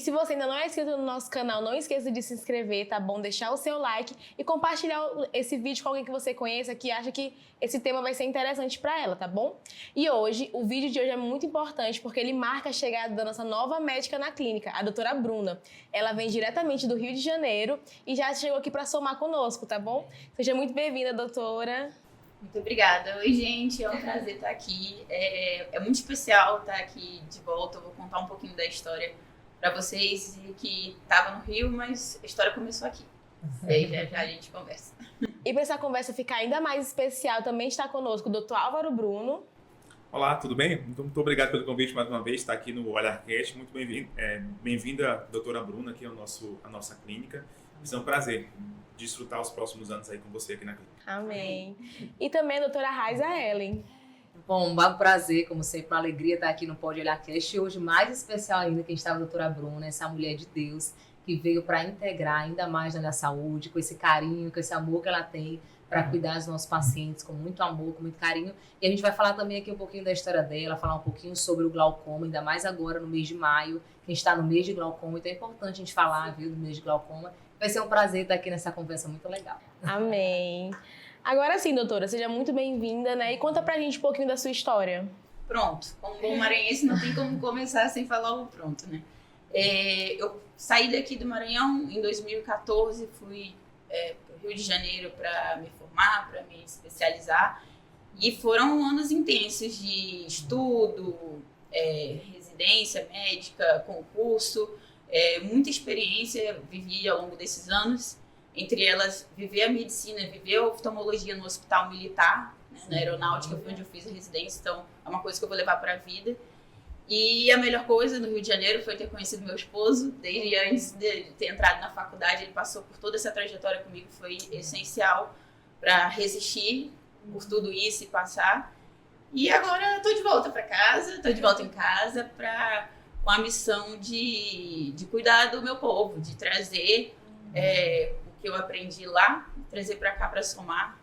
se você ainda não é inscrito no nosso canal, não esqueça de se inscrever, tá bom? Deixar o seu like e compartilhar esse vídeo com alguém que você conheça, que acha que esse tema vai ser interessante pra ela, tá bom? E hoje, o vídeo de hoje é muito importante porque ele marca a chegada da nossa nova médica na clínica, a doutora Bruna. Ela vem diretamente do Rio de Janeiro e já chegou aqui pra somar conosco, tá bom? Seja muito bem-vinda, doutora. Muito obrigada. Oi, gente. É um prazer estar aqui. É muito especial estar aqui de volta. Eu vou contar um pouquinho da história para vocês que estava no Rio, mas a história começou aqui. E aí já a gente conversa. E para essa conversa ficar ainda mais especial, também está conosco o Dr. Álvaro Bruno. Olá, tudo bem? Muito obrigado pelo convite mais uma vez, estar aqui no OlharCast. Muito bem-vinda, doutora Bruna, aqui à nossa clínica. É um prazer desfrutar os próximos anos aí com você aqui na clínica. Amém. E também a doutora Raiza Ellen. Bom, um prazer, como sempre, uma alegria estar aqui no Pode OlharCast. E hoje, mais especial ainda, que a gente está com a doutora Bruna, essa mulher de Deus, que veio para integrar ainda mais na saúde, com esse carinho, com esse amor que ela tem para cuidar dos nossos pacientes, com muito amor, com muito carinho. E a gente vai falar também aqui um pouquinho da história dela, falar um pouquinho sobre o glaucoma, ainda mais agora no mês de maio, que a gente está no mês de glaucoma, então é importante a gente falar, viu, do mês de glaucoma. Vai ser um prazer estar aqui nessa conversa muito legal. Amém. Agora sim, doutora, seja muito bem-vinda, né? E conta pra gente um pouquinho da sua história. Pronto. Como bom maranhense, não tem como começar sem falar o pronto, né? Eu saí daqui do Maranhão em 2014, fui para o Rio de Janeiro para me formar, para me especializar. E foram anos intensos de estudo, residência médica, concurso, muita experiência vivi ao longo desses anos. Entre elas, viver a medicina, viver a oftalmologia no hospital militar, né, na aeronáutica, foi onde eu fiz a residência, então é uma coisa que eu vou levar para a vida. E a melhor coisa no Rio de Janeiro foi ter conhecido meu esposo, desde antes de ter entrado na faculdade, ele passou por toda essa trajetória comigo, foi essencial para resistir por tudo isso e passar. E agora estou de volta para casa, estou de volta em casa com a missão de cuidar do meu povo, de trazer que eu aprendi lá, trazer para cá para somar.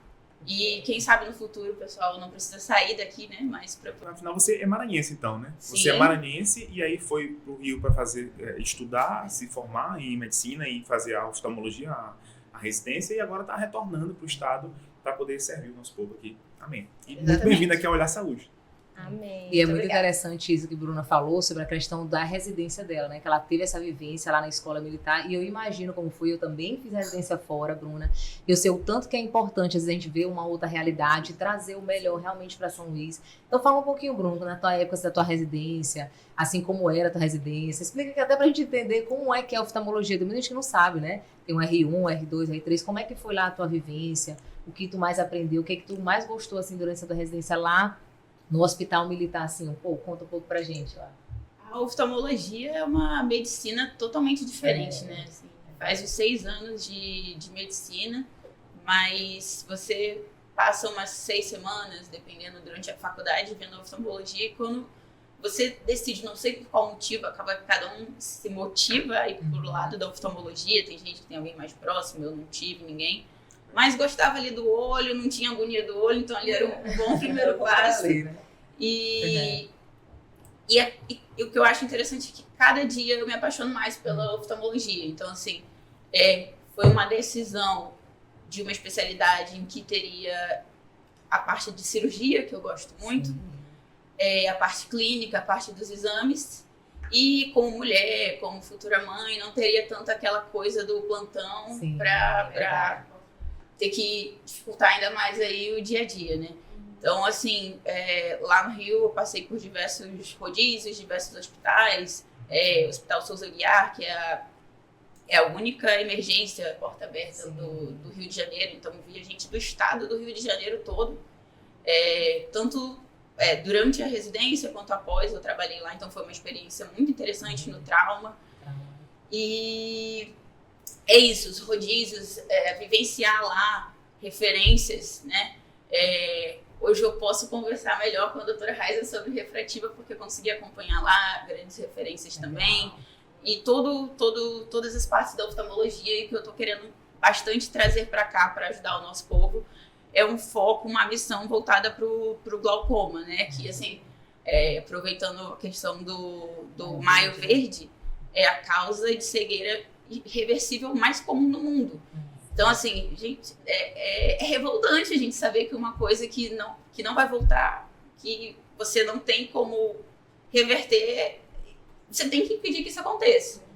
E quem sabe no futuro, pessoal, não precisa sair daqui, né? Mas Afinal, você é maranhense, então, né? Sim. Você é maranhense e aí foi pro Rio para fazer, estudar, se formar em medicina e fazer a oftalmologia, a residência, e agora está retornando para o estado para poder servir o nosso povo aqui. Amém. E muito bem-vindo aqui ao Olhar Saúde. Amém. E é muito interessante isso que a Bruna falou sobre a questão da residência dela, né? Que ela teve essa vivência lá na escola militar. E eu imagino como foi. Eu também fiz residência fora, Bruna. Eu sei o tanto que é importante às vezes a gente ver uma outra realidade, trazer o melhor realmente para São Luís. Então fala um pouquinho, Bruno, na tua época da tua residência, assim como era a tua residência. Explica que até pra gente entender como é que é a oftalmologia. Tem muita gente que não sabe, né? Tem um R1, R2, R3. Como é que foi lá a tua vivência? O que tu mais aprendeu? O que tu mais gostou assim durante essa tua residência lá no hospital militar, assim, conta um pouco pra gente lá. A oftalmologia é uma medicina totalmente diferente, né? Assim, faz os 6 anos de medicina, mas você passa umas 6 semanas, dependendo, durante a faculdade, vendo a oftalmologia, e quando você decide, não sei por qual motivo, acaba que cada um se motiva a ir pro lado da oftalmologia. Tem gente que tem alguém mais próximo, eu não tive ninguém. Mas gostava ali do olho, não tinha agonia do olho, então ali era um bom primeiro passo. E o que eu acho interessante é que cada dia eu me apaixono mais pela oftalmologia. Então, assim, foi uma decisão de uma especialidade em que teria a parte de cirurgia, que eu gosto muito, a parte clínica, a parte dos exames. E como mulher, como futura mãe, não teria tanto aquela coisa do plantão para ter que dificultar ainda mais aí o dia a dia, né? Então, assim, lá no Rio eu passei por diversos rodízios, diversos hospitais, o Hospital Souza Aguiar, que é a única emergência porta aberta do Rio de Janeiro, então via gente do estado do Rio de Janeiro todo, tanto durante a residência quanto após eu trabalhei lá, então foi uma experiência muito interessante no trauma. E é isso, os rodízios, vivenciar lá referências, né? Hoje eu posso conversar melhor com a doutora Raiza sobre refrativa, porque eu consegui acompanhar lá grandes referências também. E todas as partes da oftalmologia que eu estou querendo bastante trazer para cá para ajudar o nosso povo. É um foco, uma missão voltada para o glaucoma, né? Que, assim, aproveitando a questão do Maio Verde, é a causa de cegueira irreversível mais comum no mundo. Então, assim, gente, é revoltante a gente saber que uma coisa que não vai voltar, que você não tem como reverter, você tem que impedir que isso aconteça.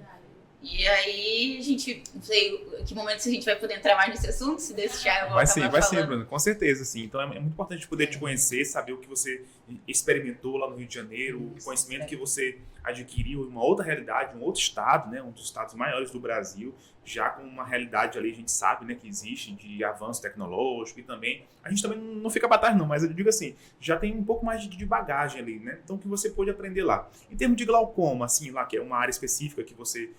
E aí, a gente, não sei que momento a gente vai poder entrar mais nesse assunto, se deixar eu Vai ser, Bruno, com certeza, sim. Então é muito importante poder te conhecer, saber o que você experimentou lá no Rio de Janeiro, o conhecimento que você adquiriu em uma outra realidade, um outro estado, né, um dos estados maiores do Brasil, já com uma realidade ali, a gente sabe, né, que existe de avanço tecnológico e também, a gente também não fica para trás não, mas eu digo assim, já tem um pouco mais de bagagem ali, né, então que você pode aprender lá. Em termos de glaucoma, assim, lá que é uma área específica que você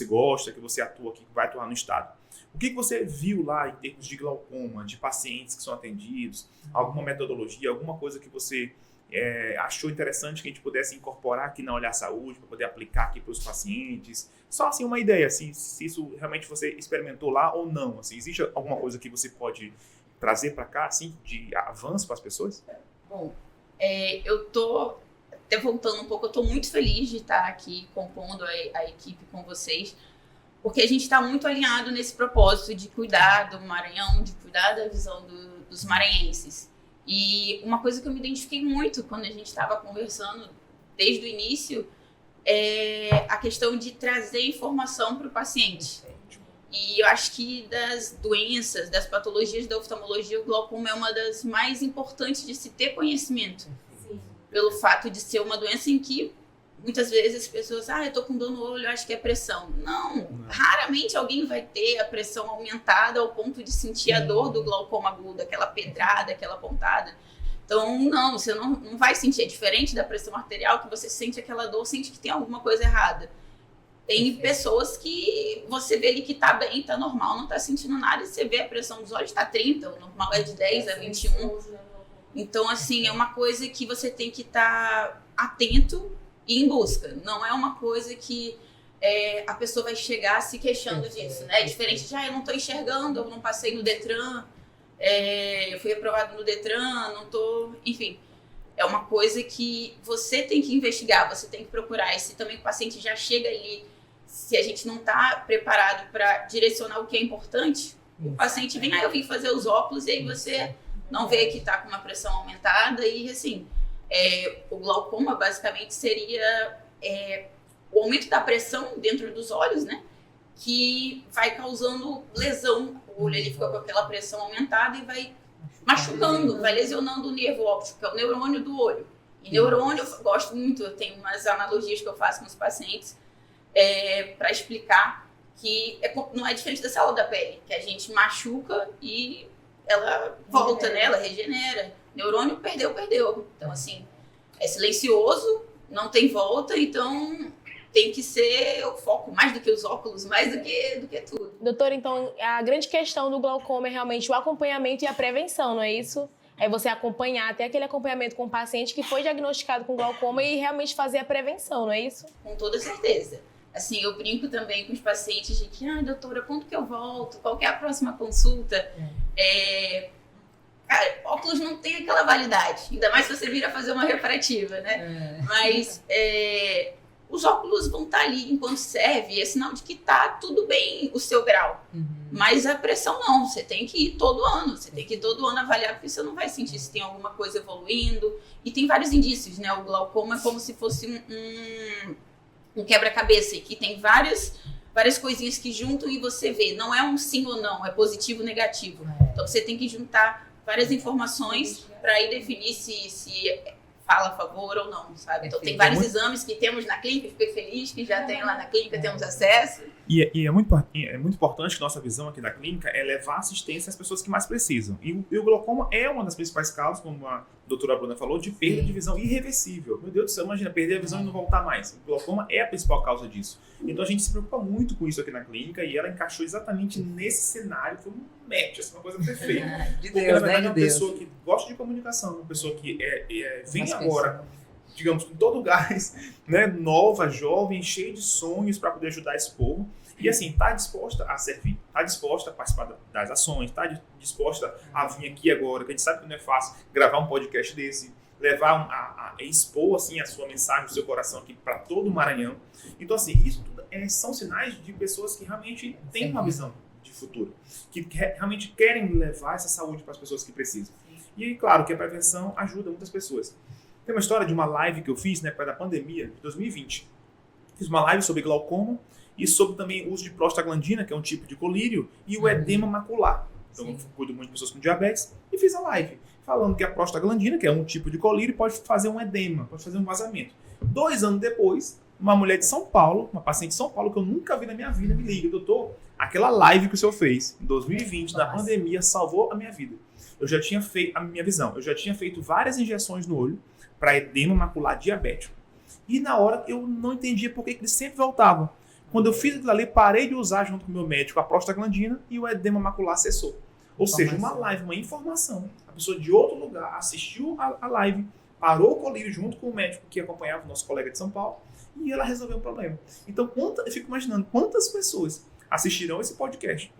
gosta, que você atua, que vai atuar no estado. O que você viu lá em termos de glaucoma, de pacientes que são atendidos, alguma metodologia, alguma coisa que você achou interessante que a gente pudesse incorporar aqui na Olhar Saúde, para poder aplicar aqui para os pacientes? Só assim uma ideia, assim, se isso realmente você experimentou lá ou não. Assim, existe alguma coisa que você pode trazer para cá, assim, de avanço para as pessoas? Bom, eu tô até voltando um pouco, eu estou muito feliz de estar aqui compondo a equipe com vocês, porque a gente está muito alinhado nesse propósito de cuidar do Maranhão, de cuidar da visão dos maranhenses. E uma coisa que eu me identifiquei muito quando a gente estava conversando desde o início é a questão de trazer informação para o paciente. E eu acho que das doenças, das patologias da oftalmologia, o glaucoma é uma das mais importantes de se ter conhecimento. Pelo fato de ser uma doença em que muitas vezes as pessoas, eu tô com dor no olho, acho que é pressão. Não, raramente alguém vai ter a pressão aumentada ao ponto de sentir a dor do glaucoma agudo, aquela pedrada, aquela pontada. Então, não, você não vai sentir. É diferente da pressão arterial, que você sente aquela dor, sente que tem alguma coisa errada. Tem pessoas que você vê ali que tá bem, tá normal, não tá sentindo nada, e você vê a pressão dos olhos, tá 30, o normal é de 10 a 21. Então, assim, é uma coisa que você tem que estar atento e em busca. Não é uma coisa que a pessoa vai chegar se queixando disso, né? É diferente de, eu não estou enxergando, eu não passei no Detran, eu fui aprovado no Detran, não estou... Enfim, é uma coisa que você tem que investigar, você tem que procurar. E se também o paciente já chega ali, se a gente não está preparado para direcionar o que é importante, o paciente vem, eu vim fazer os óculos, e aí você... não vê que está com uma pressão aumentada e, assim, o glaucoma basicamente seria o aumento da pressão dentro dos olhos, né? Que vai causando lesão. O olho ele fica com aquela pressão aumentada e vai machucando, vai lesionando o nervo óptico, que é o neurônio do olho. E neurônio, eu gosto muito, eu tenho umas analogias que eu faço com os pacientes para explicar que não é diferente da célula da pele, que a gente machuca e ela volta, né? Ela regenera. Neurônio perdeu. Então, assim, é silencioso, não tem volta, então tem que ser o foco, mais do que os óculos, mais do que tudo. Doutora, então, a grande questão do glaucoma é realmente o acompanhamento e a prevenção, não é isso? É você acompanhar, ter aquele acompanhamento com o paciente que foi diagnosticado com glaucoma e realmente fazer a prevenção, não é isso? Com toda certeza. Assim, eu brinco também com os pacientes de que, doutora, quando que eu volto? Qual que é a próxima consulta? Cara, óculos não tem aquela validade, ainda mais se você vir a fazer uma refrativa, né? Mas os óculos vão estar ali enquanto serve, é sinal de que tá tudo bem o seu grau. Mas a pressão não, você tem que ir todo ano, avaliar, porque você não vai sentir se tem alguma coisa evoluindo. E tem vários indícios, né? O glaucoma é como se fosse um quebra-cabeça, que tem várias coisinhas que juntam e você vê. Não é um sim ou não, é positivo ou negativo. Então você tem que juntar várias informações para aí definir se fala a favor ou não, sabe? Então tem vários exames que temos na clínica, fiquei feliz que já tem lá na clínica, temos acesso. E é muito importante que nossa visão aqui da clínica é levar assistência às pessoas que mais precisam. E o glaucoma é uma das principais causas, como a doutora Bruna falou, de perda de visão irreversível. Meu Deus do céu, imagina, perder a visão e não voltar mais. O glaucoma é a principal causa disso. Então a gente se preocupa muito com isso aqui na clínica e ela encaixou exatamente nesse cenário, foi um match, assim, uma coisa perfeita. De Porque, Deus, na verdade, né? é uma pessoa que gosta de comunicação, uma pessoa que vem agora, digamos, com todo o gás, né, nova, jovem, cheia de sonhos para poder ajudar esse povo. E assim, está disposta a servir, está disposta a participar das ações, está disposta a vir aqui agora, que a gente sabe que não é fácil gravar um podcast desse, levar, expor assim, a sua mensagem, o seu coração aqui para todo o Maranhão. Então assim, isso tudo são sinais de pessoas que realmente têm uma visão de futuro, que realmente querem levar essa saúde para as pessoas que precisam. E claro que a prevenção ajuda muitas pessoas. Tem uma história de uma live que eu fiz na época da pandemia, de 2020. Fiz uma live sobre glaucoma e sobre também o uso de prostaglandina, que é um tipo de colírio, e o edema macular. Então, eu cuido muito de pessoas com diabetes e fiz a live falando que a prostaglandina, que é um tipo de colírio, pode fazer um edema, pode fazer um vazamento. 2 anos depois, uma mulher de São Paulo, uma paciente de São Paulo que eu nunca vi na minha vida, me liga, doutor, aquela live que o senhor fez em 2020, na pandemia, salvou a minha vida. Eu já tinha feito, a minha visão, eu já tinha feito várias injeções no olho para edema macular diabético. E na hora eu não entendia por que ele sempre voltava. Quando eu fiz aquilo ali, parei de usar junto com o meu médico a prostaglandina e o edema macular cessou. Ou seja, uma live, uma informação. A pessoa de outro lugar assistiu a live, parou o colírio junto com o médico que acompanhava o nosso colega de São Paulo e ela resolveu um problema. Então, eu fico imaginando quantas pessoas assistirão esse podcast,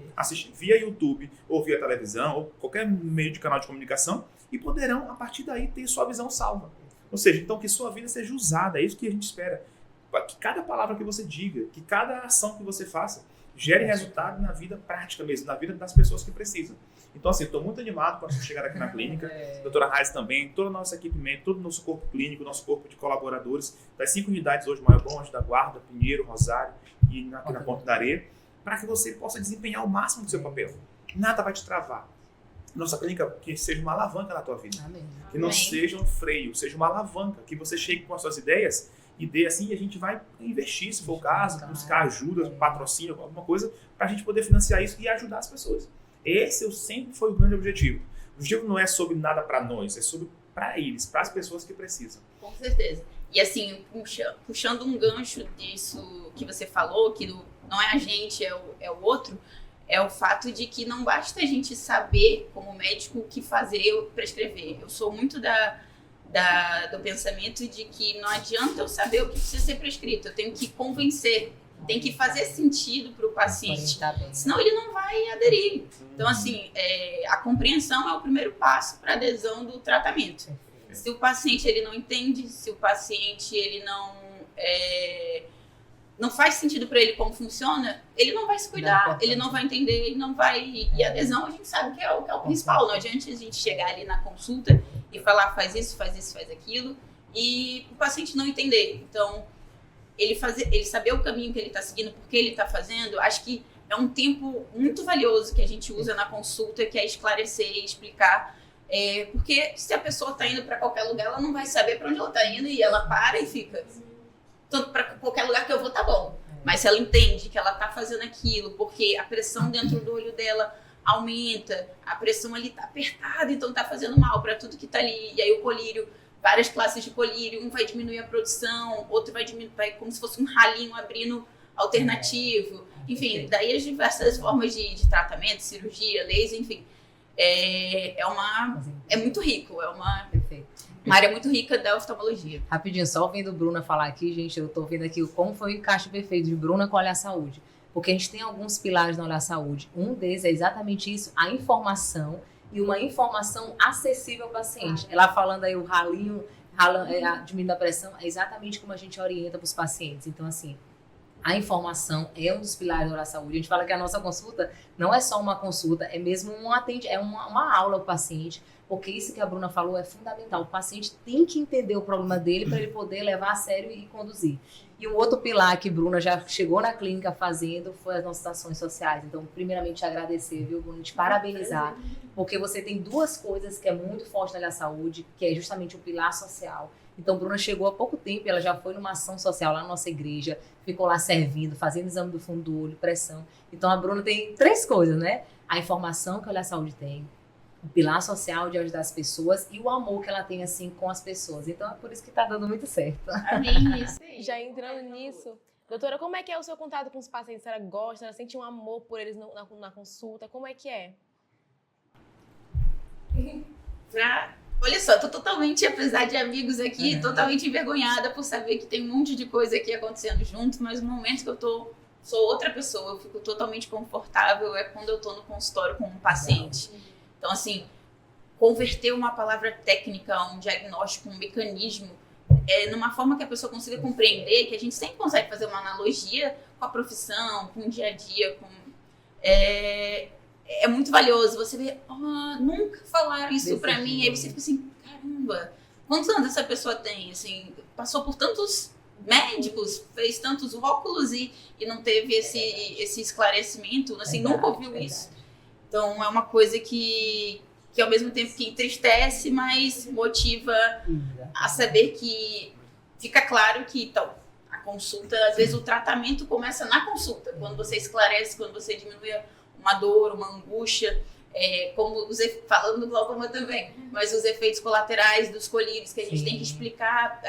via YouTube, ou via televisão, ou qualquer meio de canal de comunicação, e poderão, a partir daí, ter sua visão salva. Ou seja, então que sua vida seja usada, é isso que a gente espera. Que cada palavra que você diga, que cada ação que você faça, gere resultado na vida prática mesmo, na vida das pessoas que precisam. Então, assim, estou muito animado para chegar aqui na clínica, a doutora Raiz também, toda a nossa equipe médica, todo o nosso corpo clínico, nosso corpo de colaboradores, das 5 unidades hoje, Maior Anjo da Guarda, Pinheiro, Rosário e aqui na Ponta da Areia, para que você possa desempenhar o máximo do seu papel. Nada vai te travar. Nossa clínica, que seja uma alavanca na tua vida. Amém. Que não seja um freio, seja uma alavanca, que você chegue com as suas ideias e dê assim, e a gente vai investir, se for o caso, buscar ajuda, patrocínio, alguma coisa, para a gente poder financiar isso e ajudar as pessoas. Esse sempre foi o grande objetivo. O objetivo não é sobre nada para nós, é sobre para eles, para as pessoas que precisam. Com certeza. E assim, puxando um gancho disso que você falou, que não é a gente, é o outro, é o fato de que não basta a gente saber, como médico, o que fazer ou prescrever. Eu sou muito do pensamento de que não adianta eu saber o que precisa ser prescrito, eu tenho que convencer, tem que fazer sentido para o paciente, senão ele não vai aderir. Então, assim, a compreensão é o primeiro passo para a adesão do tratamento. Se o paciente ele não entende, se o paciente ele não faz sentido para ele como funciona, ele não vai se cuidar, ele não vai entender, ele não vai... E a adesão a gente sabe que é o principal. Não adianta a gente chegar ali na consulta e falar faz isso, faz aquilo, e o paciente não entender. Então, ele saber o caminho que ele está seguindo, porque ele está fazendo, acho que é um tempo muito valioso que a gente usa na consulta, que é esclarecer e explicar. Porque se a pessoa está indo para qualquer lugar, ela não vai saber para onde ela está indo e ela para e fica... Tanto para qualquer lugar que eu vou, tá bom. Mas se ela entende que ela tá fazendo aquilo, porque a pressão dentro do olho dela aumenta, a pressão ali tá apertada, então tá fazendo mal para tudo que tá ali. E aí o colírio, várias classes de colírio, um vai diminuir a produção, outro vai como se fosse um ralinho abrindo alternativo. Enfim, daí as diversas formas de tratamento, cirurgia, laser, enfim. É muito rico, uma área muito rica da oftalmologia. Rapidinho, só ouvindo Bruna falar aqui, gente, eu tô vendo aqui como foi o encaixe perfeito de Bruna com o Olhar Saúde. Porque a gente tem alguns pilares no Olhar Saúde. Um deles é exatamente isso, a informação e uma informação acessível ao paciente. Ela falando aí o ralinho, diminuindo a pressão, é exatamente como a gente orienta para os pacientes. Então, assim, a informação é um dos pilares do Olhar Saúde. A gente fala que a nossa consulta não é só uma consulta, é mesmo uma aula para o paciente. Porque isso que a Bruna falou é fundamental. O paciente tem que entender o problema dele para ele poder levar a sério e conduzir. E um outro pilar que Bruna já chegou na clínica fazendo foi as nossas ações sociais. Então, primeiramente, te agradecer, viu, Bruna? Te parabenizar, porque você tem 2 coisas que é muito forte na Olhar Saúde, que é justamente o pilar social. Então, Bruna chegou há pouco tempo, ela já foi numa ação social lá na nossa igreja, ficou lá servindo, fazendo exame do fundo do olho, pressão. Então, a Bruna tem 3 coisas, né? A informação que a Olhar Saúde tem, o pilar social de ajudar as pessoas e o amor que ela tem, assim, com as pessoas. Então, é por isso que tá dando muito certo. Amém, isso aí. Já entrando nisso, doutora, como é que é o seu contato com os pacientes? Ela gosta, ela sente um amor por eles na consulta? Como é que é? Olha só, tô totalmente, apesar de amigos aqui, totalmente envergonhada por saber que tem um monte de coisa aqui acontecendo junto, mas no momento que eu sou outra pessoa, eu fico totalmente confortável, é quando eu tô no consultório com um paciente. Então, assim, converter uma palavra técnica, um diagnóstico, um mecanismo, numa forma que a pessoa consiga compreender, que a gente sempre consegue fazer uma analogia com a profissão, com o dia a dia, é muito valioso. Você vê, nunca falaram isso pra mim. Aí você fica assim, caramba, quantos anos essa pessoa tem? Assim, passou por tantos médicos, fez tantos óculos e não teve esse esclarecimento, assim, nunca ouviu isso. Então é uma coisa que ao mesmo tempo que entristece, mas motiva a saber que fica claro que então, a consulta, às vezes o tratamento começa na consulta, quando você esclarece, quando você diminui uma dor, uma angústia, como falando do glaucoma também, mas os efeitos colaterais dos colírios que a gente tem que explicar,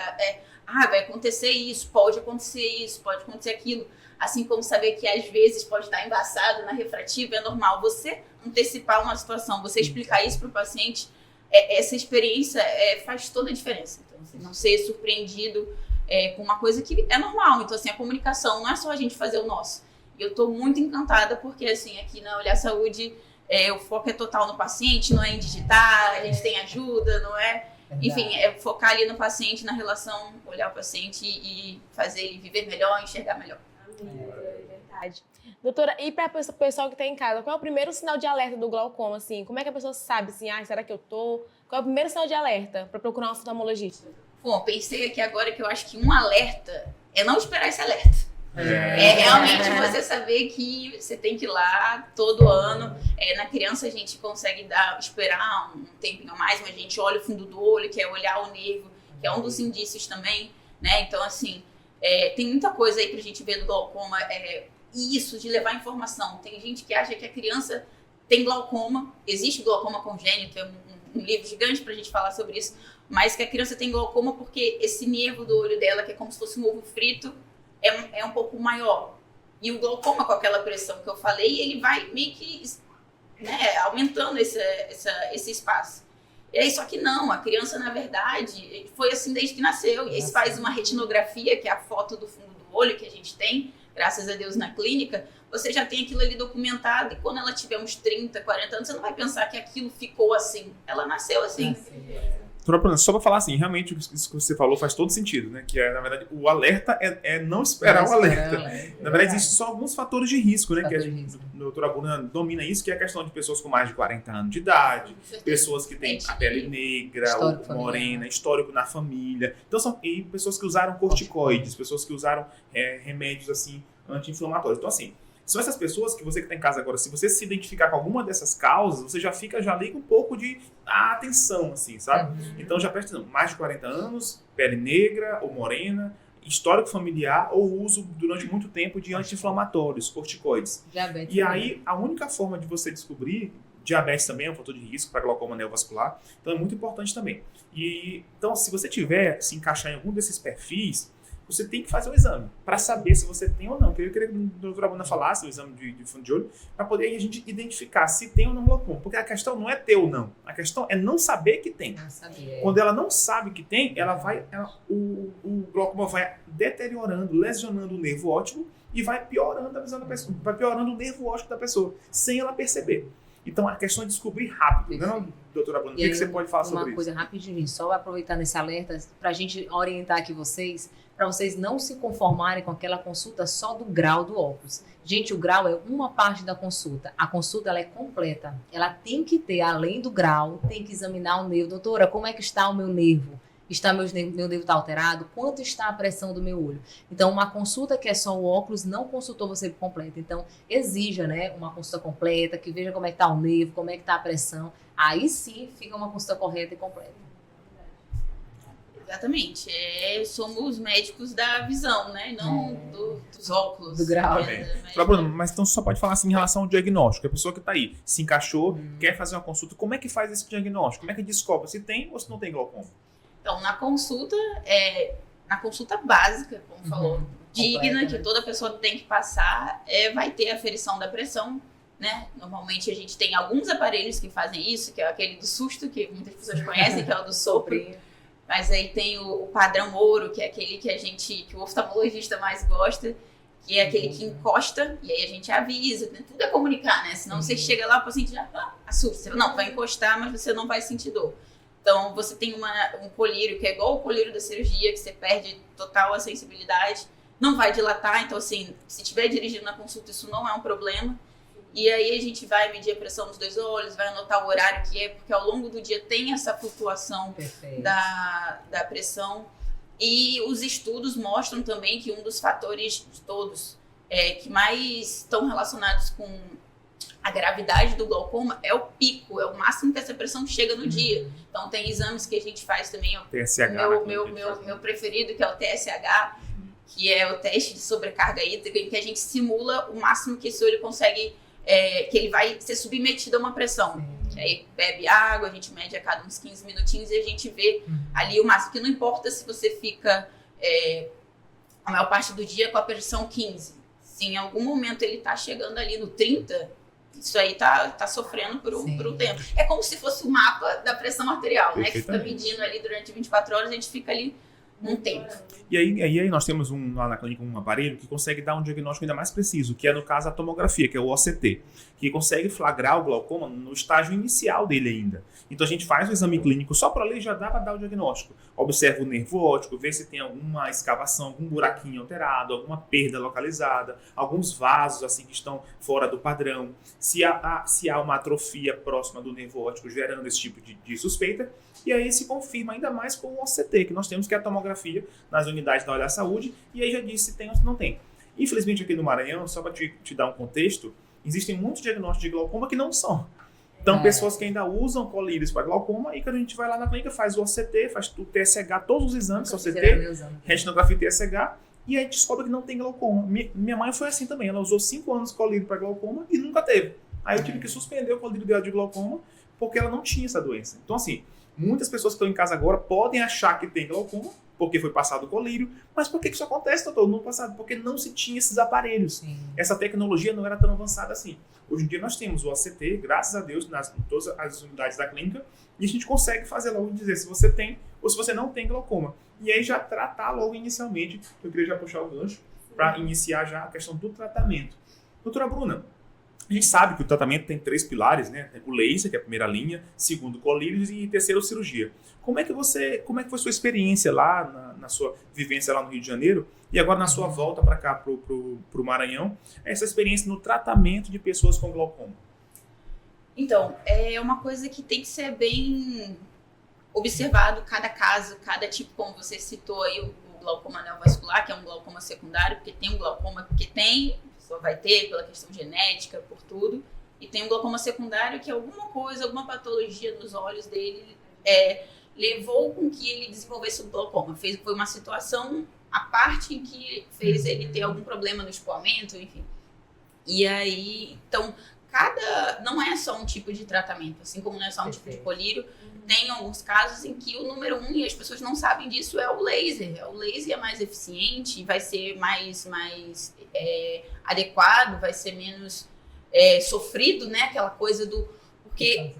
vai acontecer isso, pode acontecer aquilo, assim como saber que às vezes pode estar embaçado na refrativa, é normal. Você antecipar uma situação, você explicar isso para o paciente, essa experiência faz toda a diferença. Então, assim, não ser surpreendido com uma coisa que é normal. Então, assim, a comunicação não é só a gente fazer o nosso. E eu estou muito encantada porque, assim, aqui na Olhar Saúde, o foco é total no paciente, não é em digitar, a gente tem ajuda, não é... Enfim, focar ali no paciente, na relação, olhar o paciente e fazer ele viver melhor, enxergar melhor. Verdade. Doutora, e para o pessoal que está em casa, qual é o primeiro sinal de alerta do glaucoma? Assim? Como é que a pessoa sabe, assim, será que eu tô? Qual é o primeiro sinal de alerta para procurar um oftalmologista? Bom, pensei aqui agora que eu acho que um alerta é não esperar esse alerta. Realmente você saber que você tem que ir lá todo ano. Na criança a gente consegue esperar um tempinho a mais, mas a gente olha o fundo do olho, que é olhar o nervo, que é um dos indícios também, né? Então, assim, tem muita coisa aí pra gente ver do glaucoma. Isso de levar informação. Tem gente que acha que a criança tem glaucoma, existe glaucoma congênito, é um livro gigante pra gente falar sobre isso, mas que a criança tem glaucoma porque esse nervo do olho dela, que é como se fosse um ovo frito, é um pouco maior. E o glaucoma, com aquela pressão que eu falei, ele vai meio que aumentando esse espaço. E aí, só que não, a criança, na verdade, foi assim desde que nasceu. E aí se faz uma retinografia, que é a foto do fundo do olho que a gente tem, graças a Deus, na clínica, você já tem aquilo ali documentado. E quando ela tiver uns 30, 40 anos, você não vai pensar que aquilo ficou assim. Ela nasceu assim. Só para falar assim, realmente isso que você falou faz todo sentido, né? Que na verdade, o alerta é não esperar o alerta. Na verdade, existem só alguns fatores de risco, né? Que a doutora Bruna domina isso, que é a questão de pessoas com mais de 40 anos de idade, pessoas que têm a pele negra, ou morena, histórico na família. Então, e pessoas que usaram corticoides, pessoas que usaram remédios, assim, anti-inflamatórios. Então, assim, são essas pessoas que você que está em casa agora, se você se identificar com alguma dessas causas, você já liga um pouco de atenção, assim, sabe? Então já presta atenção, mais de 40 anos, pele negra ou morena, histórico familiar ou uso durante muito tempo de anti-inflamatórios, corticoides. Diabetes. E aí, a única forma de você descobrir, diabetes também é um fator de risco para glaucoma neovascular, então é muito importante também. Então, se você se encaixar em algum desses perfis, você tem que fazer o exame para saber se você tem ou não. Eu queria que a doutora Bruna falasse o exame de fundo de olho para poder a gente identificar se tem ou não glaucoma. Porque a questão não é ter ou não. A questão é não saber que tem. Quando ela não sabe que tem, o glaucoma vai deteriorando, lesionando o nervo óptico e vai piorando a visão da pessoa, vai piorando o nervo óptico da pessoa, sem ela perceber. Então, a questão é descobrir rápido, não, doutora Bruna? O que você pode falar sobre isso? Uma coisa rapidinho, só aproveitar nesse alerta, para a gente orientar aqui vocês, para vocês não se conformarem com aquela consulta só do grau do óculos. Gente, o grau é uma parte da consulta. A consulta ela é completa. Ela tem que ter, além do grau, tem que examinar o nervo. Doutora, como é que está o meu nervo? Meu nervo está alterado? Quanto está a pressão do meu olho? Então, uma consulta que é só o óculos não consultou você por completo. Então, exija, né, uma consulta completa, que veja como é que está o nervo, como é que está a pressão. Aí sim fica uma consulta correta e completa. Exatamente. Somos médicos da visão, né? Não dos óculos. Do grau. Mas então você só pode falar assim em relação ao diagnóstico. A pessoa que está aí se encaixou, quer fazer uma consulta, como é que faz esse diagnóstico? Como é que descobre se tem ou se não tem glaucoma? Então, na consulta básica, como falou, digna, que toda pessoa tem que passar, vai ter a aferição da pressão, né? Normalmente a gente tem alguns aparelhos que fazem isso, que é aquele do susto, que muitas pessoas conhecem, que é o do sopro. Mas aí tem o padrão ouro, que é aquele que o oftalmologista mais gosta, que é aquele que encosta, e aí a gente avisa, né? Tudo é comunicar, né? Senão você chega lá, o paciente já assusta. Você fala, não, vai encostar, mas você não vai sentir dor. Então, você tem um colírio que é igual o colírio da cirurgia, que você perde total a sensibilidade. não vai dilatar, então assim, se estiver dirigindo na consulta, isso não é um problema. E aí a gente vai medir a pressão nos 2 olhos, vai anotar o horário que é, porque ao longo do dia tem essa flutuação da pressão. E os estudos mostram também que um dos fatores de todos que mais estão relacionados com a gravidade do glaucoma é o pico, é o máximo que essa pressão chega no dia. Então tem exames que a gente faz também, TSH, meu preferido, que é o TSH, que é o teste de sobrecarga hídrica, em que a gente simula o máximo que esse olho consegue, que ele vai ser submetido a uma pressão. Aí bebe água, a gente mede a cada uns 15 minutinhos e a gente vê ali o máximo, que não importa se você fica a maior parte do dia com a pressão 15. Se em algum momento ele tá chegando ali no 30, isso aí tá sofrendo por um tempo. É como se fosse o mapa da pressão arterial, né? Que fica medindo ali durante 24 horas, a gente fica ali um tempo. E aí nós temos lá na clínica um aparelho que consegue dar um diagnóstico ainda mais preciso, que é no caso a tomografia, que é o OCT, que consegue flagrar o glaucoma no estágio inicial dele ainda. Então a gente faz o exame clínico só para ler, já dá para dar o diagnóstico. Observa o nervo óptico, vê se tem alguma escavação, algum buraquinho alterado, alguma perda localizada, alguns vasos assim que estão fora do padrão, se há uma atrofia próxima do nervo óptico gerando esse tipo de suspeita. E aí se confirma ainda mais com o OCT, que nós temos, que é a tomografia nas unidades da Olhar Saúde, e aí já diz se tem ou se não tem. Infelizmente aqui no Maranhão, só para te dar um contexto, existem muitos diagnósticos de glaucoma que não são. Então, pessoas que ainda usam colírios para glaucoma, e quando a gente vai lá na clínica, faz o OCT, faz o TSH, todos os exames, OCT, retinografia e TSH, e aí descobre que não tem glaucoma. Minha mãe foi assim também, ela usou 5 anos de colírio para glaucoma e nunca teve. Aí eu tive que suspender o colírio dela de glaucoma, porque ela não tinha essa doença. Então, assim, muitas pessoas que estão em casa agora podem achar que tem glaucoma, porque foi passado o colírio, mas por que isso acontece, doutor, no passado? Porque não se tinha esses aparelhos. Sim. Essa tecnologia não era tão avançada assim. Hoje em dia nós temos o OCT, graças a Deus, em todas as unidades da clínica, e a gente consegue fazer logo dizer se você tem ou se você não tem glaucoma. E aí já tratar logo inicialmente, eu queria já puxar o gancho para iniciar já a questão do tratamento. Doutora Bruna, a gente sabe que o tratamento tem 3 pilares, né? O laser, que é a primeira linha, segundo colírios e terceiro cirurgia. Como é que foi sua experiência lá, na sua vivência lá no Rio de Janeiro e agora na sua volta para cá, pro Maranhão, essa experiência no tratamento de pessoas com glaucoma? Então, é uma coisa que tem que ser bem observado, cada caso, cada tipo, como você citou aí, o glaucoma neovascular, que é um glaucoma secundário, porque tem um glaucoma porque tem, a pessoa vai ter pela questão genética, por tudo, e tem um glaucoma secundário que é alguma coisa, alguma patologia nos olhos dele levou com que ele desenvolvesse o glaucoma. Foi uma situação à parte em que fez ele ter algum problema no escoamento, enfim. E aí, então, não é só um tipo de tratamento, assim como não é só um tipo de colírio, tem alguns casos em que o número 1, e as pessoas não sabem disso, é o laser. O laser é mais eficiente, vai ser mais adequado, vai ser menos sofrido, né? Aquela coisa do... Porque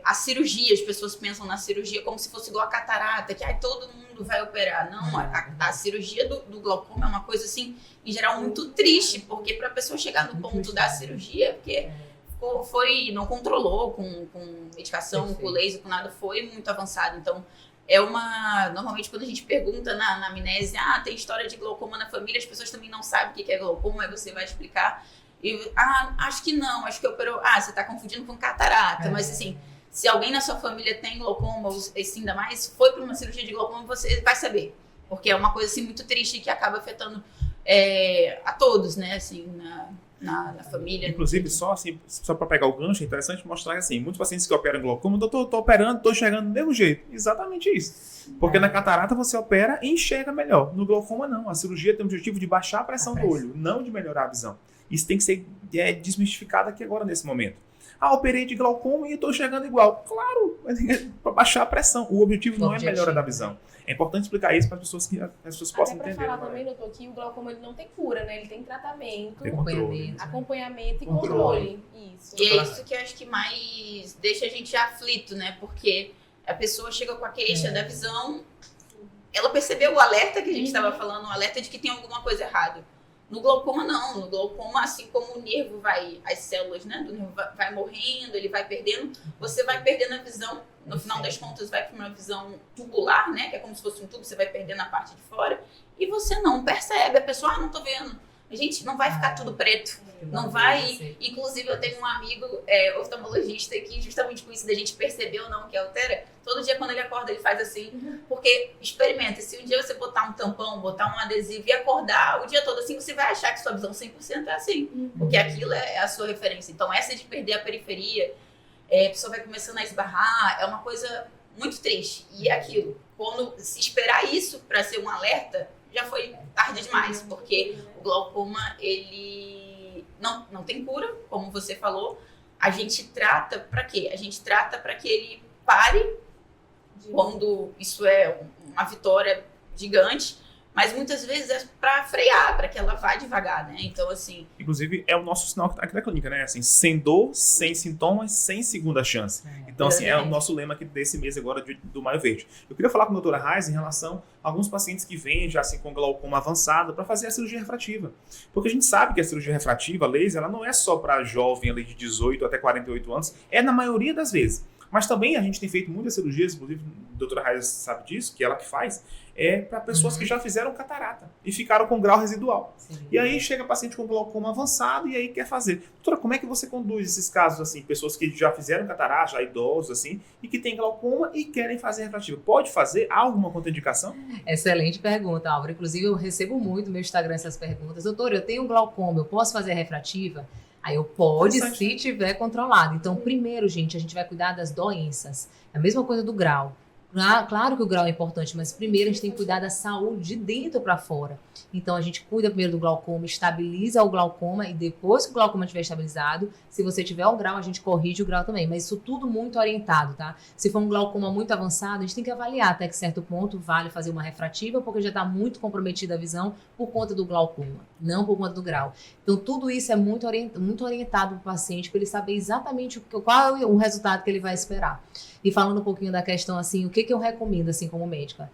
a cirurgia, as pessoas pensam na cirurgia como se fosse igual a catarata, que todo mundo vai operar. Não, a cirurgia do glaucoma é uma coisa, assim, em geral, muito triste, porque para a pessoa chegar no ponto da cirurgia, porque não controlou com medicação, com laser, com nada, foi muito avançado. Então, normalmente quando a gente pergunta na amnésia, tem história de glaucoma na família, as pessoas também não sabem o que é glaucoma, aí você vai explicar. Acho que não, acho que operou. Você está confundindo com catarata, mas assim, se alguém na sua família tem glaucoma, ou assim, ainda mais, foi para uma cirurgia de glaucoma, você vai saber, porque é uma coisa assim muito triste que acaba afetando a todos, né, assim, na família. Inclusive, só para pegar o gancho, é interessante mostrar que assim, muitos pacientes que operam glaucoma, tô operando, tô enxergando do mesmo jeito. Exatamente isso. Porque na catarata você opera e enxerga melhor. No glaucoma não. A cirurgia tem o objetivo de baixar a pressão do olho, não de melhorar a visão. Isso tem que ser desmistificado aqui agora, nesse momento. Operei de glaucoma e estou enxergando igual. Claro, para baixar a pressão. O objetivo não é melhora da visão. É importante explicar isso para as pessoas que as pessoas possam entender. Para falar também, doutor, que o glaucoma ele não tem cura, né? Ele tem tratamento, tem acompanhamento e controle. Isso. E é isso que eu acho que mais deixa a gente aflito, né? Porque a pessoa chega com a queixa da visão, ela percebeu o alerta que a gente estava falando, o alerta de que tem alguma coisa errada. No glaucoma, não. No glaucoma, assim como o nervo vai, as células, né, do nervo vai morrendo, ele vai perdendo, você vai perdendo a visão. No final das contas, vai para uma visão tubular, né, que é como se fosse um tubo, você vai perdendo a parte de fora, e você não percebe. A pessoa, não tô vendo. A gente não vai ficar tudo preto. Não vai. Inclusive, eu tenho um amigo oftalmologista que, justamente com isso da gente perceber ou não que altera, todo dia quando ele acorda, ele faz assim. Porque, experimenta, se um dia você botar um tampão, botar um adesivo e acordar o dia todo assim, você vai achar que sua visão 100% é assim. Porque aquilo é a sua referência. Então, essa de perder a periferia, a pessoa vai começando a esbarrar, é uma coisa muito triste. E é aquilo. Quando se esperar isso para ser um alerta, já foi tarde demais, porque o glaucoma, ele não tem cura, como você falou. A gente trata para quê? A gente trata para que ele pare quando isso é uma vitória gigante, mas muitas vezes é para frear, para que ela vá devagar, né? Então, assim... Inclusive, é o nosso sinal aqui da clínica, né? Assim, sem dor, sem sintomas, sem segunda chance. Então, assim, é o nosso lema aqui desse mês agora do Maio Verde. Eu queria falar com a doutora Raiz em relação a alguns pacientes que vêm já assim com glaucoma avançado para fazer a cirurgia refrativa. Porque a gente sabe que a cirurgia refrativa, a laser, ela não é só para jovem ali de 18 até 48 anos, é na maioria das vezes. Mas também a gente tem feito muitas cirurgias, inclusive a doutora Raiz sabe disso, que ela que faz, é para pessoas que já fizeram catarata e ficaram com grau residual. Sim. E aí chega paciente com glaucoma avançado e aí quer fazer. Doutora, como é que você conduz esses casos assim? Pessoas que já fizeram catarata, já idosos assim, e que têm glaucoma e querem fazer refrativa. Pode fazer? Há alguma contraindicação? Excelente pergunta, Álvaro. Inclusive, eu recebo muito no meu Instagram essas perguntas. Doutora, eu tenho glaucoma, eu posso fazer refrativa? Aí eu pode, se tiver controlado. Então, primeiro, gente, a gente vai cuidar das doenças. É a mesma coisa do grau. Claro que o grau é importante, mas primeiro a gente tem que cuidar da saúde de dentro para fora. Então, a gente cuida primeiro do glaucoma, estabiliza o glaucoma e depois que o glaucoma estiver estabilizado, se você tiver um grau, a gente corrige o grau também. Mas isso tudo muito orientado, tá? Se for um glaucoma muito avançado, a gente tem que avaliar até que certo ponto vale fazer uma refrativa, porque já está muito comprometida a visão por conta do glaucoma, não por conta do grau. Então, tudo isso é muito orientado para o paciente, para ele saber exatamente qual é o resultado que ele vai esperar. E falando um pouquinho da questão, assim, o que eu recomendo, assim, como médica?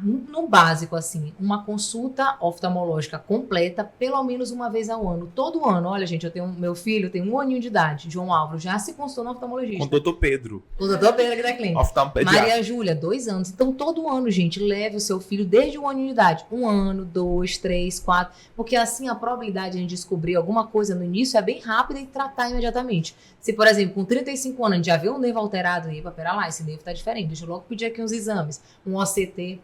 No básico, assim, uma consulta oftalmológica completa, pelo menos uma vez ao ano. Todo ano, olha, gente, meu filho tem 1 aninho de idade, João Álvaro, já se consultou no oftalmologista. Com o doutor Pedro. O doutor Pedro aqui da clínica. Oftalmopediatra. Maria Júlia, 2 anos. Então, todo ano, gente, leve o seu filho desde 1 aninho de idade. 1 ano, 2, 3, 4. Porque assim, a probabilidade de a gente descobrir alguma coisa no início é bem rápida e tratar imediatamente. Se, por exemplo, com 35 anos a gente já vê um nervo alterado aí, pera lá, esse nervo tá diferente. Deixa eu logo pedir aqui uns exames. Um OCT.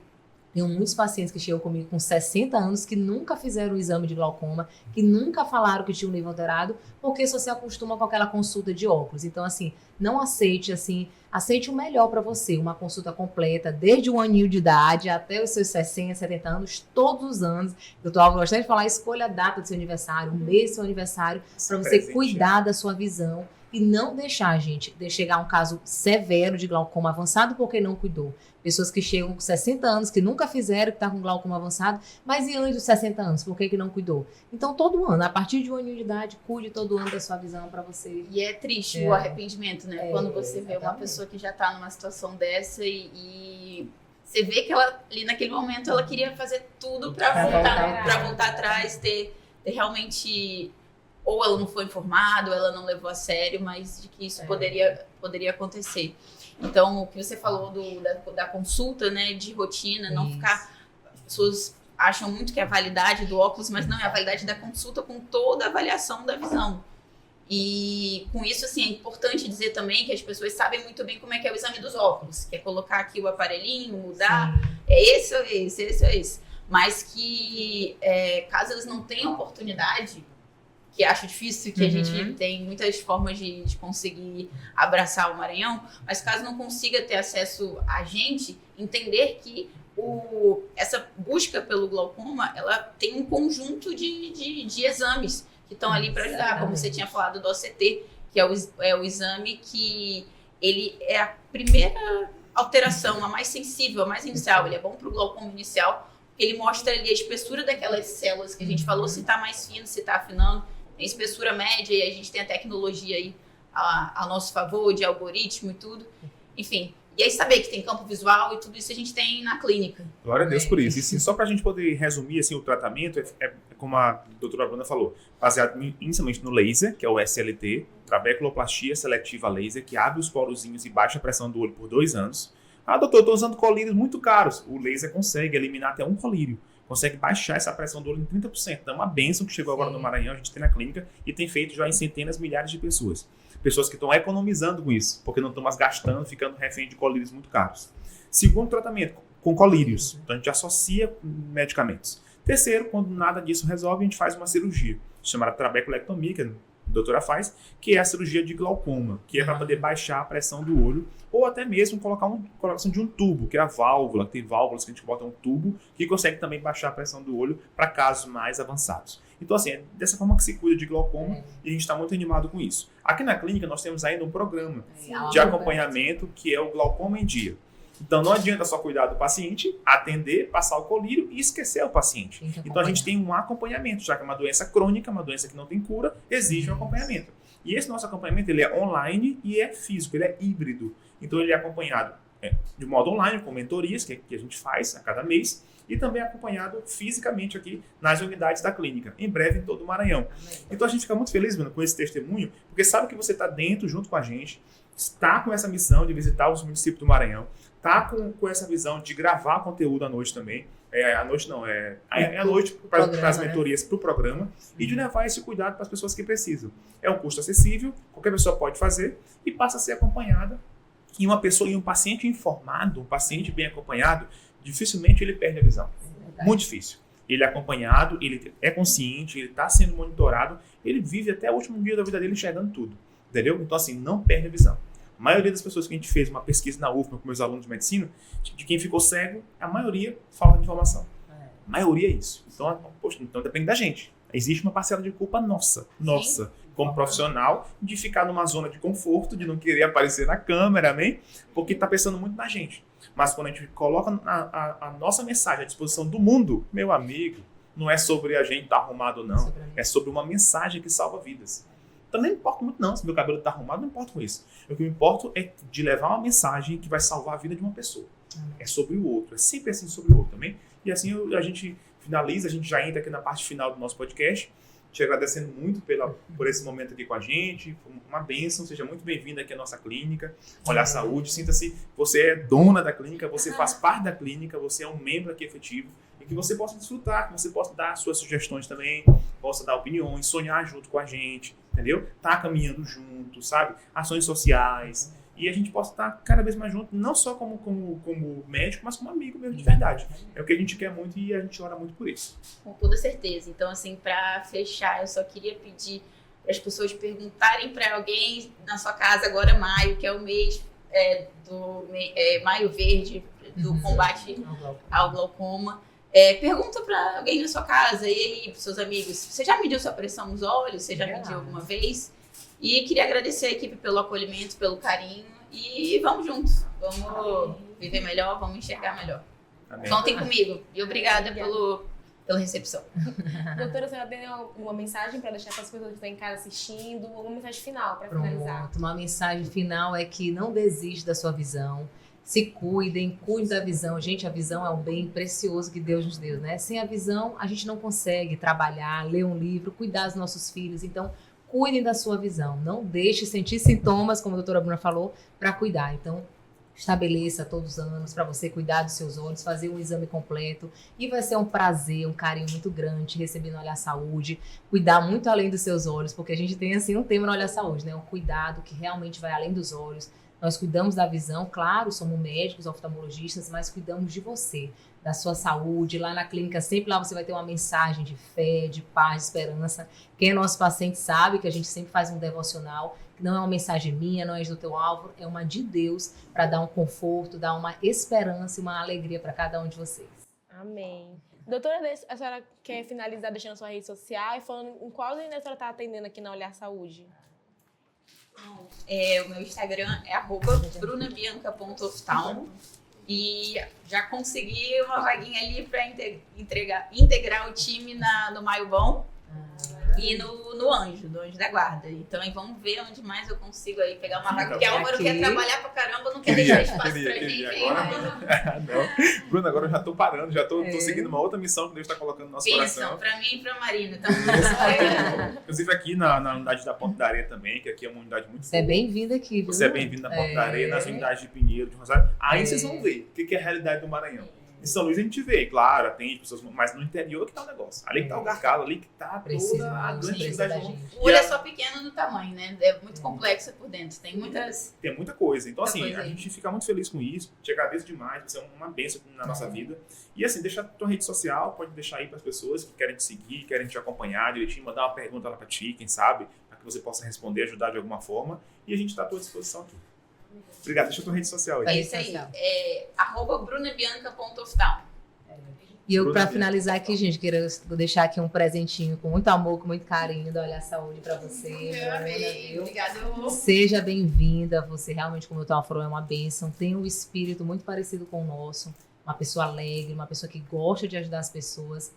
Tenho muitos pacientes que chegam comigo com 60 anos que nunca fizeram o exame de glaucoma, que nunca falaram que tinha um nível alterado, porque só se acostuma com aquela consulta de óculos. Então, assim, não aceite, assim, aceite o melhor para você, uma consulta completa, desde 1 aninho de idade até os seus 60, 70 anos, todos os anos. Doutor Álvaro, gostaria de falar, escolha a data do seu aniversário, o mês do seu aniversário, para você cuidar da sua visão e não deixar, gente, de chegar a um caso severo de glaucoma avançado porque não cuidou. Pessoas que chegam com 60 anos, que nunca fizeram, que tá com glaucoma avançado, mas e antes dos 60 anos, por que não cuidou? Então, todo ano, a partir de 1 aninho de idade, cuide todo ano da sua visão para você. E é triste o arrependimento, né? Quando você vê uma pessoa que já tá numa situação dessa e você vê que ela, ali naquele momento, ela queria fazer tudo para voltar atrás, ter realmente... Ou ela não foi informada, ou ela não levou a sério, mas de que isso poderia acontecer. Então, o que você falou da consulta, né, de rotina, não ficar... As pessoas acham muito que é a validade do óculos, mas não é a validade da consulta com toda a avaliação da visão. E com isso, assim, é importante dizer também que as pessoas sabem muito bem como é que é o exame dos óculos, que é colocar aqui o aparelhinho, mudar, esse ou esse. Mas que, caso eles não tenham oportunidade... que acho difícil, que a gente tem muitas formas de conseguir abraçar o Maranhão, mas caso não consiga ter acesso a gente, entender que essa busca pelo glaucoma, ela tem um conjunto de exames que estão ali para ajudar, como você tinha falado do OCT, que é o exame que ele é a primeira alteração, a mais sensível, a mais inicial, ele é bom para o glaucoma inicial, ele mostra ali a espessura daquelas células que a gente falou, se está mais fino, se está afinando, em espessura média, e a gente tem a tecnologia aí a nosso favor, de algoritmo e tudo. Enfim, E aí saber que tem campo visual e tudo isso a gente tem na clínica. Glória a Deus por isso. E assim, só para a gente poder resumir assim, o tratamento, como a doutora Bruna falou, baseado inicialmente no laser, que é o SLT, trabeculoplastia seletiva laser, que abre os porozinhos e baixa a pressão do olho por 2 anos. Ah, doutor, eu estou usando colírios muito caros. O laser consegue eliminar até um colírio. Consegue baixar essa pressão do olho em 30%. Então é uma bênção que chegou agora no Maranhão, a gente tem na clínica e tem feito já em centenas, milhares de pessoas. Pessoas que estão economizando com isso, porque não estão mais gastando, ficando refém de colírios muito caros. Segundo tratamento, com colírios. Então a gente associa medicamentos. Terceiro, quando nada disso resolve, a gente faz uma cirurgia, chamada trabeculectomia, que a doutora faz, que é a cirurgia de glaucoma, que é para poder baixar a pressão do olho, ou até mesmo colocação de um tubo, que é a válvula. Tem válvulas que a gente bota um tubo, que consegue também baixar a pressão do olho para casos mais avançados. Então, assim, é dessa forma que se cuida de glaucoma e a gente está muito animado com isso. Aqui na clínica, nós temos ainda um programa de acompanhamento que é o Glaucoma em Dia. Então, não adianta só cuidar do paciente, atender, passar o colírio e esquecer o paciente. Então, a gente tem um acompanhamento, já que é uma doença crônica, uma doença que não tem cura, exige um acompanhamento. E esse nosso acompanhamento, ele é online e é físico, ele é híbrido. Então, ele é acompanhado de modo online, com mentorias que a gente faz a cada mês, e também acompanhado fisicamente aqui nas unidades da clínica, em breve em todo o Maranhão. Então a gente fica muito feliz, mano, com esse testemunho, porque sabe que você está dentro, junto com a gente, está com essa missão de visitar os municípios do Maranhão, está com essa visão de gravar conteúdo à noite também, à noite para as mentorias, para o programa, e de levar esse cuidado para as pessoas que precisam. É um custo acessível, qualquer pessoa pode fazer, e passa a ser acompanhada. E uma pessoa, e um paciente informado, um paciente bem acompanhado, dificilmente ele perde a visão. Muito difícil. Ele é acompanhado, ele é consciente, ele está sendo monitorado, ele vive até o último dia da vida dele enxergando tudo. Entendeu? Então, assim, não perde a visão. A maioria das pessoas que a gente fez uma pesquisa na UFMA com meus alunos de medicina, de quem ficou cego, a maioria falta de informação. A maioria é isso. Então, poxa, então depende da gente. Existe uma parcela de culpa nossa, como profissional, de ficar numa zona de conforto, de não querer aparecer na câmera, amém? Porque está pensando muito na gente. Mas quando a gente coloca a nossa mensagem à disposição do mundo, meu amigo, não é sobre a gente estar arrumado, não. É sobre uma mensagem que salva vidas. Então nem me importa muito não, se meu cabelo está arrumado, não importa com isso. O que me importa é de levar uma mensagem que vai salvar a vida de uma pessoa. É sobre o outro, é sempre assim sobre o outro também. E assim a gente finaliza, a gente já entra aqui na parte final do nosso podcast, te agradecendo muito por esse momento aqui com a gente, foi uma bênção, seja muito bem-vinda aqui à nossa clínica, Olhar Saúde, sinta-se, você é dona da clínica, você faz parte da clínica, você é um membro aqui efetivo, e que você possa desfrutar, que você possa dar suas sugestões também, possa dar opiniões, sonhar junto com a gente, entendeu? Tá caminhando junto, sabe? Ações sociais, e a gente possa estar cada vez mais junto, não só como médico, mas como amigo mesmo de verdade. É o que a gente quer muito e a gente ora muito por isso. Com toda certeza. Então, assim, para fechar, eu só queria pedir para as pessoas perguntarem para alguém na sua casa, agora maio, que é o mês Maio Verde, do combate ao glaucoma. Pergunta para alguém na sua casa, e aí, para seus amigos, você já mediu sua pressão nos olhos? Você já mediu alguma vez? E queria agradecer a equipe pelo acolhimento, pelo carinho. E vamos juntos. Vamos viver melhor, vamos enxergar melhor. Amém. Contem comigo. E obrigada pela recepção. Doutora, você tem alguma mensagem para deixar para as pessoas que estão em casa assistindo? Alguma mensagem final para finalizar? Uma mensagem final é que não desiste da sua visão. Se cuidem da visão. Gente, a visão é um bem precioso que Deus nos deu, né? Sem a visão, a gente não consegue trabalhar, ler um livro, cuidar dos nossos filhos. Então, cuidem da sua visão. Não deixe sentir sintomas, como a doutora Bruna falou, para cuidar. Então, estabeleça todos os anos para você cuidar dos seus olhos, fazer um exame completo. E vai ser um prazer, um carinho muito grande receber no Olhar Saúde. Cuidar muito além dos seus olhos, porque a gente tem assim um tema no Olhar Saúde, né? Um cuidado que realmente vai além dos olhos. Nós cuidamos da visão, claro, somos médicos, oftalmologistas, mas cuidamos de você, da sua saúde. Lá na clínica, sempre lá você vai ter uma mensagem de fé, de paz, de esperança. Quem é nosso paciente sabe que a gente sempre faz um devocional, que não é uma mensagem minha, não é do teu Álvaro, é uma de Deus para dar um conforto, dar uma esperança e uma alegria para cada um de vocês. Amém. Doutora, a senhora quer finalizar deixando a sua rede social e falando em qual linha a senhora está atendendo aqui na Olhar Saúde? O meu Instagram é @brunabianca.oftalmo e já consegui uma vaguinha ali para integrar o time no Maio Bom. e no anjo da guarda. Então aí vamos ver onde mais eu consigo aí pegar uma vaga, porque a Álvaro quer trabalhar pra caramba, não quer deixar espaço pra gente. Agora, não. Bruna, agora eu já tô parando, já tô seguindo uma outra missão que Deus está colocando no nosso coração. Pra mim e pra Marina. Então, inclusive aqui na unidade da Ponta da Areia também, que aqui é uma unidade muito Você é bem-vindo aqui, viu? Você é bem-vindo na Ponta da Areia, nas unidades de Pinheiro, de Rosário. Aí vocês vão ver o que é a realidade do Maranhão. Em São Luís a gente vê, claro, atende pessoas, mas no interior que tá o negócio. Ali que tá o gargalo, ali que tá toda a grande dificuldade do mundo. O olho é só pequeno no tamanho, né? É muito complexo por dentro. Tem muita coisa. Então, assim, coisa a gente fica muito feliz com isso. Te agradeço demais, você é uma bênção na nossa vida. E assim, deixa a tua rede social, pode deixar aí para as pessoas que querem te seguir, querem te acompanhar direitinho, mandar uma pergunta lá para ti, quem sabe, para que você possa responder, ajudar de alguma forma. E a gente está à tua disposição aqui. Obrigado, deixa a tua rede social aí. É isso aí. É @brunabianca.oftal. E eu, para finalizar aqui, gente, quero deixar aqui um presentinho com muito amor, com muito carinho, da Olhar Saúde para você. Eu amei. Obrigada. Seja bem-vinda. Você realmente, como eu estava falando, é uma bênção. Tem um espírito muito parecido com o nosso. Uma pessoa alegre, uma pessoa que gosta de ajudar as pessoas.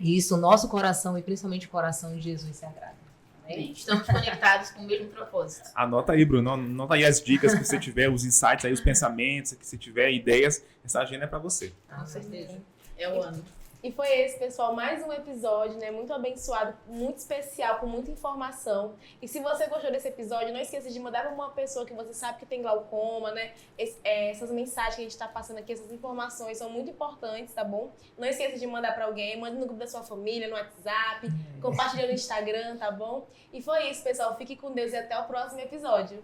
E isso, o nosso coração e principalmente o coração de Jesus se agrada. Amém? Estamos conectados com o mesmo propósito. Anota aí, Bruno. Anota aí as dicas que você tiver, os insights aí, os pensamentos, que você tiver, ideias. Essa agenda é para você. Com certeza. É o ano. E foi esse, pessoal, mais um episódio, né? Muito abençoado, muito especial, com muita informação. E se você gostou desse episódio, não esqueça de mandar para uma pessoa que você sabe que tem glaucoma, né? Essas mensagens que a gente está passando aqui, essas informações são muito importantes, tá bom? Não esqueça de mandar para alguém, mande no grupo da sua família, no WhatsApp, compartilha no Instagram, tá bom? E foi isso, pessoal. Fique com Deus e até o próximo episódio.